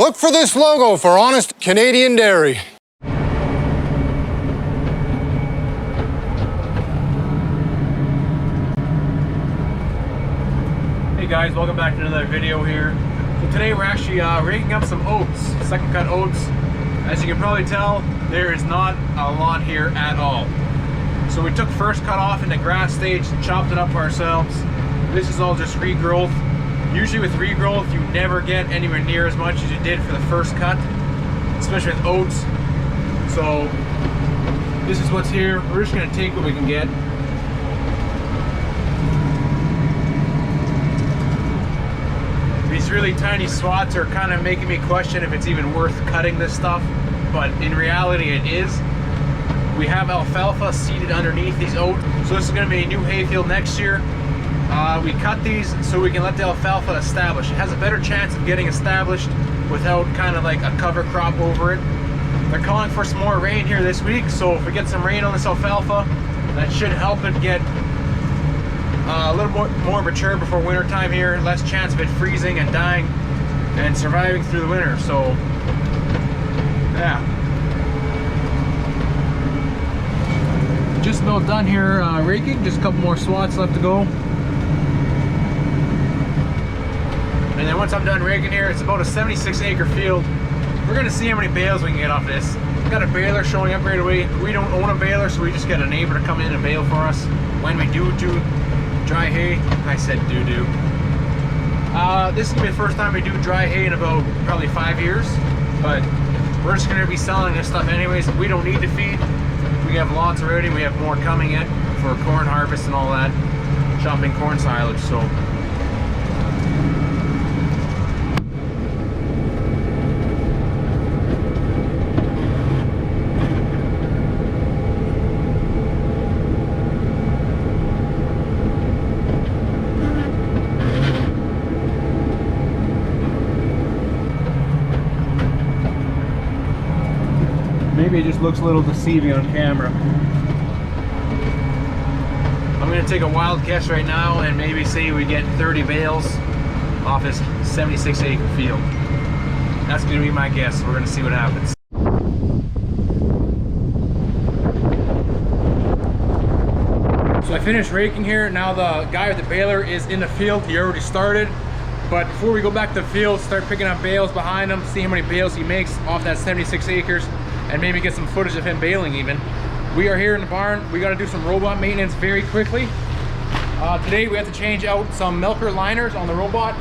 Look for this logo for honest Canadian dairy. Hey guys, welcome back to another video here. So today we're actually raking up some oats, second cut oats. As you can probably tell, there is not a lot here at all. So we took first cut off in the grass stage and chopped it up ourselves. This is all just regrowth. Usually with regrowth, you never get anywhere near as much as you did for the first cut, especially with oats. So this is what's here. We're just gonna take what we can get. These really tiny swaths are kind of making me question if it's even worth cutting this stuff, but in reality it is. We have alfalfa seeded underneath these oats, so this is going to be a new hayfield next year. We cut these so we can let the alfalfa establish. It has a better chance of getting established without kind of like a cover crop over it. They're calling for some more rain here this week, so if we get some rain on this alfalfa, that should help it get a little more mature before winter time here. Less chance of it freezing and dying and surviving through the winter. So yeah, just about done here raking. Just a couple more swaths left to go, and then once I'm done raking here, it's about a 76-acre field. We're gonna see how many bales we can get off this. We've got a baler showing up right away. We don't own a baler, so we just get a neighbor to come in and bale for us when we do dry hay. I said do. This is gonna be the first time we do dry hay in about probably 5 years, but we're just gonna be selling this stuff anyways. We don't need to feed. We have lots already. We have more coming in for corn harvest and all that, chopping corn silage. So maybe it just looks a little deceiving on camera. I'm gonna take a wild guess right now and maybe say we get 30 bales off this 76-acre field. That's gonna be my guess. We're gonna see what happens. So I finished raking here. Now the guy with the baler is in the field. He already started. But before we go back to the field, start picking up bales behind him, see how many bales he makes off that 76 acres, and maybe get some footage of him baling even. We are here in the barn. We got to do some robot maintenance very quickly. Today we have to change out some milker liners on the robot.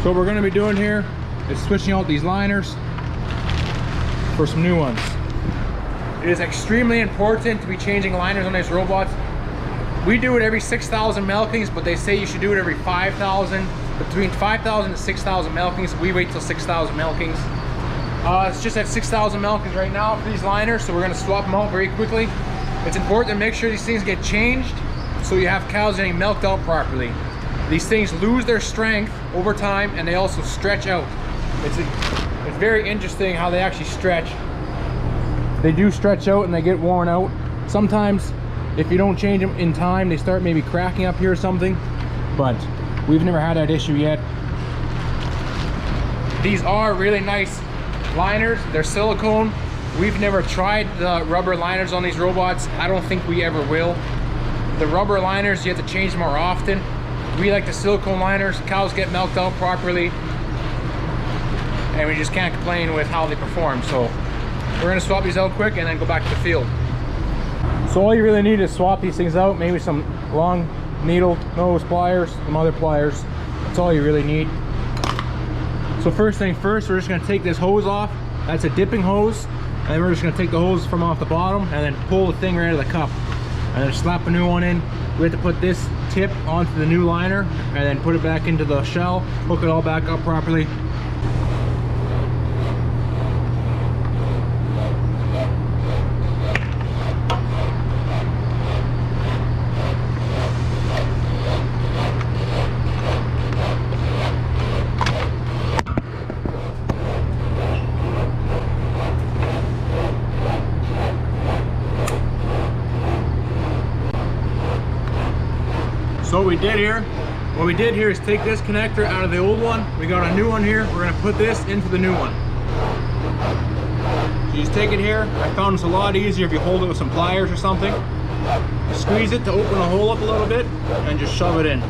So what we're going to be doing here is switching out these liners for some new ones. It is extremely important to be changing liners on these robots. We do it every 6,000 milkings, but they say you should do it every 5,000. Between 5,000 to 6,000 milkings. We wait till 6,000 milkings. It's just at 6,000 milkings right now for these liners, so we're going to swap them out very quickly. It's important to make sure these things get changed so you have cows getting milked out properly. These things lose their strength over time, and they also stretch out. It's very interesting how they actually stretch. They do stretch out and they get worn out. Sometimes if you don't change them in time, they start maybe cracking up here or something, but we've never had that issue yet. These are really nice liners. They're silicone. We've never tried the rubber liners on these robots. I don't think we ever will. The rubber liners, you have to change more often. We like the silicone liners. Cows get milked out properly, and we just can't complain with how they perform. So we're gonna swap these out quick and then go back to the field. So all you really need is swap these things out, maybe some long needle nose pliers, some other pliers. That's all you really need. So first thing first, we're just going to take this hose off. That's a dipping hose, and then we're just going to take the hose from off the bottom and then pull the thing right out of the cup and then slap a new one in. We have to put this tip onto the new liner and then put it back into the shell, hook it all back up properly. So what we did here What we did here is take this connector out of the old one. We got a new one here. We're gonna put this into the new one. So you just take it here. I found it's a lot easier if you hold it with some pliers or something. Squeeze it to open the hole up a little bit and just shove it in.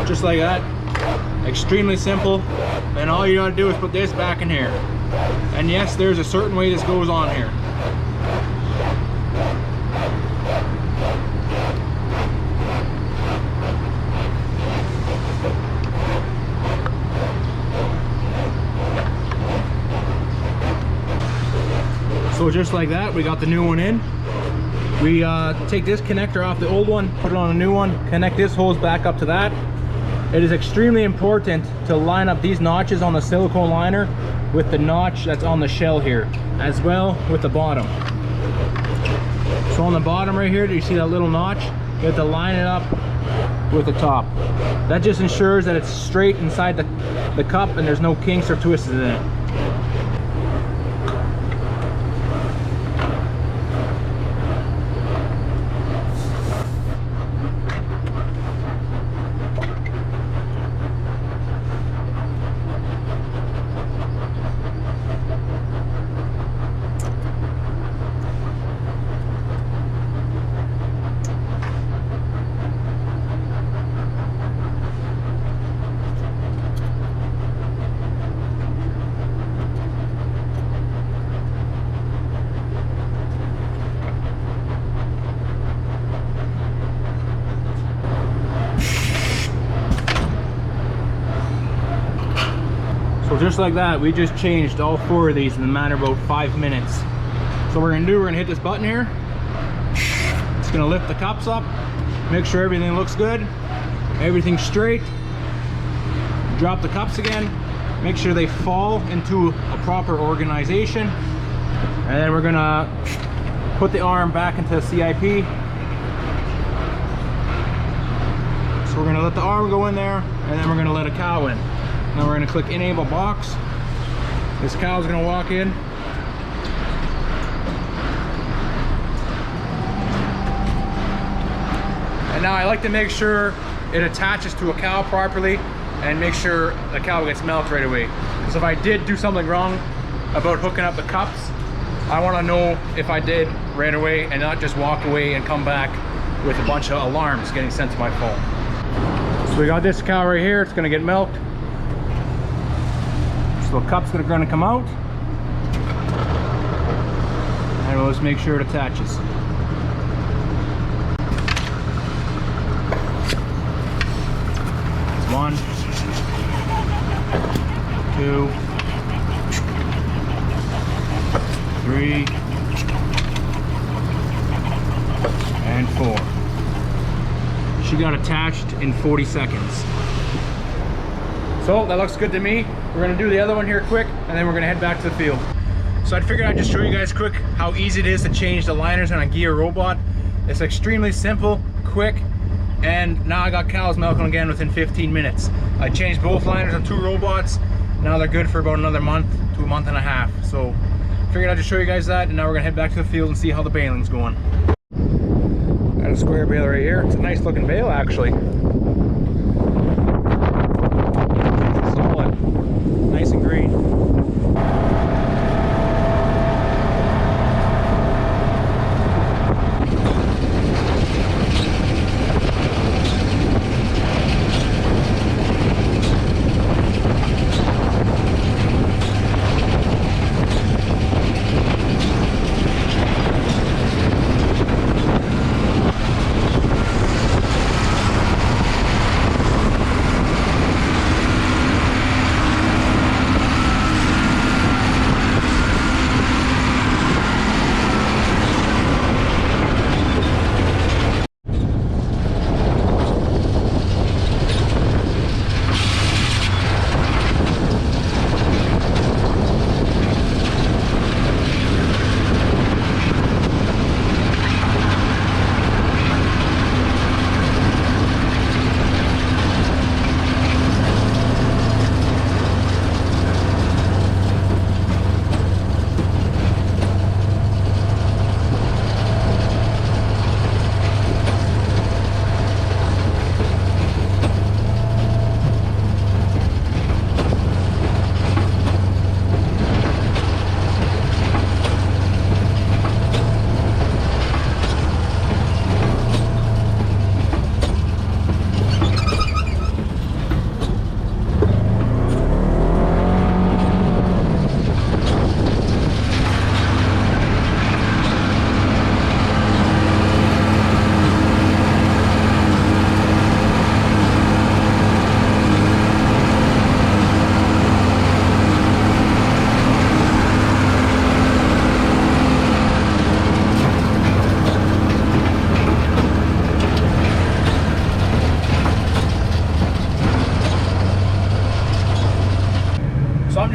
Just like that. Extremely simple. And all you gotta do is put this back in here. And yes, there's a certain way this goes on here. So just like that, we got the new one in. We take this connector off the old one, put it on a new one, connect this hose back up to that. It is extremely important to line up these notches on the silicone liner with the notch that's on the shell here, as well with the bottom. So on the bottom right here, do you see that little notch? You have to line it up with the top. That just ensures that it's straight inside the cup and there's no kinks or twists in it. So just like that, we just changed all 4 of these in a matter of about 5 minutes. So what we're gonna do, we're gonna hit this button here. It's gonna lift the cups up, make sure everything looks good, everything's straight. Drop the cups again, make sure they fall into a proper organization. And then we're gonna put the arm back into the CIP. So we're gonna let the arm go in there, and then we're gonna let a cow in. Now we're gonna click enable box. This cow's gonna walk in. And now I like to make sure it attaches to a cow properly and make sure the cow gets milked right away. Because if I did do something wrong about hooking up the cups, I wanna know if I did right away and not just walk away and come back with a bunch of alarms getting sent to my phone. So we got this cow right here, it's gonna get milked. So the cup's gonna come out, and we'll just make sure it attaches. It's 1, 2, 3, and 4. She got attached in 40 seconds. So that looks good to me. We're gonna do the other one here quick, and then we're gonna head back to the field. So I figured I'd just show you guys quick how easy it is to change the liners on a gear robot. It's extremely simple, quick, and now I got cows milking again within 15 minutes. I changed both liners on 2 robots. Now they're good for about another month to a month and a half. So figured I'd just show you guys that, and now we're gonna head back to the field and see how the baling's going. Got a square bale right here. It's a nice looking bale actually. Nice and green.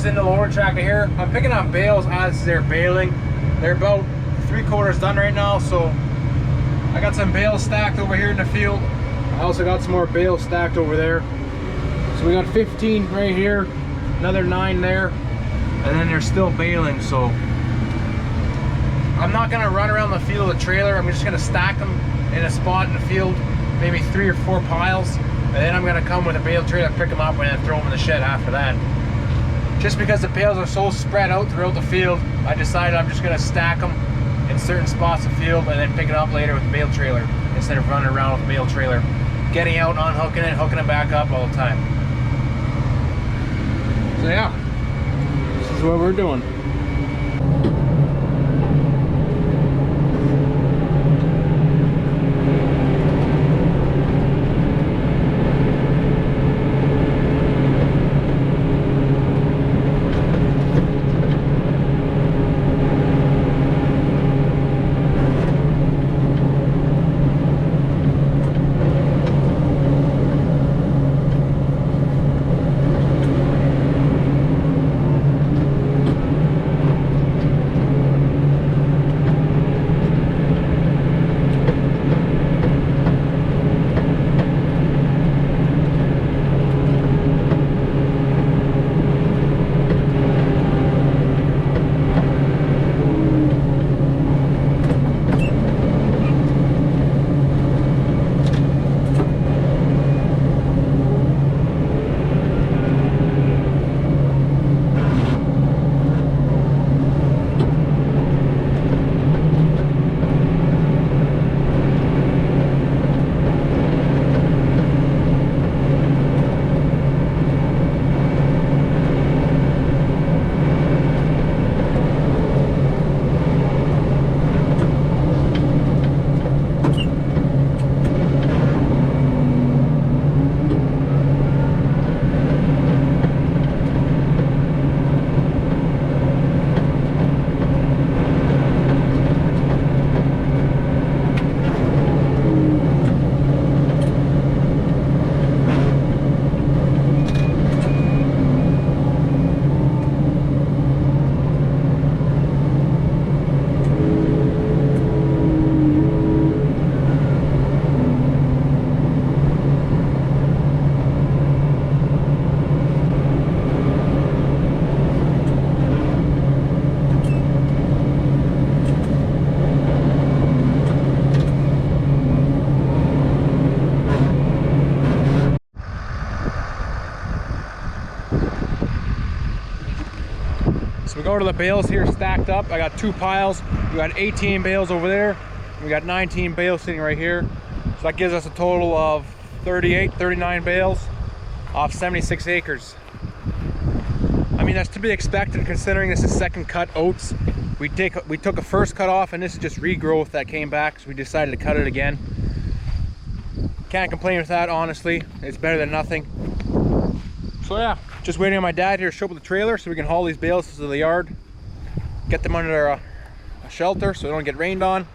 just in the lower tractor here. I'm picking on bales as they're baling. They're about 3/4 done right now, so I got some bales stacked over here in the field. I also got some more bales stacked over there. So we got 15 right here, another 9 there, and then they're still baling. So I'm not gonna run around the field with a trailer. I'm just gonna stack them in a spot in the field, maybe 3 or 4 piles, and then I'm gonna come with a bale trailer, pick them up, and then throw them in the shed after that. Just because the bales are so spread out throughout the field, I decided I'm just gonna stack them in certain spots of the field and then pick it up later with the bale trailer instead of running around with the bale trailer, getting out, unhooking it, hooking it back up all the time. So yeah, this is what we're doing. So we go to the bales here stacked up. I got 2 piles. We got 18 bales over there. We got 19 bales sitting right here. So that gives us a total of 38, 39 bales off 76 acres. I mean, that's to be expected considering this is second cut oats. We took a first cut off and this is just regrowth that came back, so we decided to cut it again. Can't complain with that, honestly. It's better than nothing. So yeah, just waiting on my dad here to show up with the trailer so we can haul these bales to the yard, get them under a shelter so they don't get rained on.